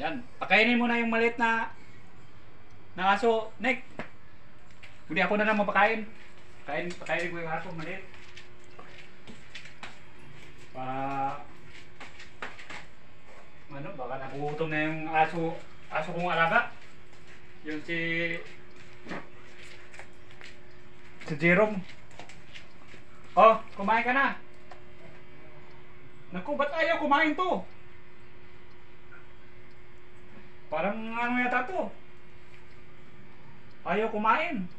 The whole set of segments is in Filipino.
Yan. Pakainin mo na yung maliit na aso, Nick. Hindi ako na lang mapakain. Pakainin ko yung aso maliit. Para ano, baka nagugutom na yung aso kong alaga. Yung si Jerome. Oh, kumain ka na. Naku, ba't ayaw kumain to? Parang ano yata to. Ayaw kumain.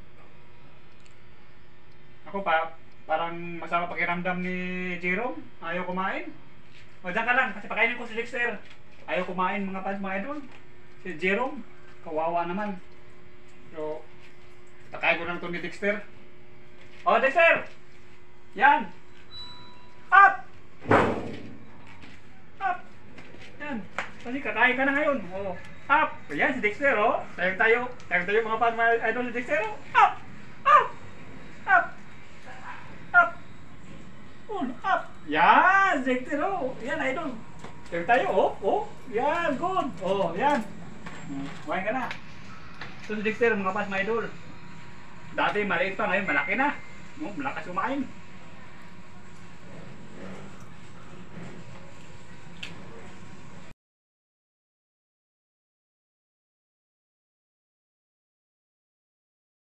Ako parang masama pakiramdam ni Jerome. Ayaw kumain. O dyan ka lang, kasi pakainin ko si Dexter. Ayaw kumain mga fans, mga idol. Si Jerome, kawawa naman. So, pakain ko lang to ni Dexter. O Dexter! Yan! Up! Up! Yan. Kasi kakain ka na ngayon. O, up! Yan si Dexter, o. Tayo mga fans, mga idol ni Dexter, o. Up! Up! Up! Up! Up! Yan! Dexter, o. Yan, idol. Tayo, oh. Yan, good. Oh, yan. Kumain ka na. Ito si Dexter, mga fans, mga idol. Dati maliit pa, ngayon malaki na. Malakas kumain.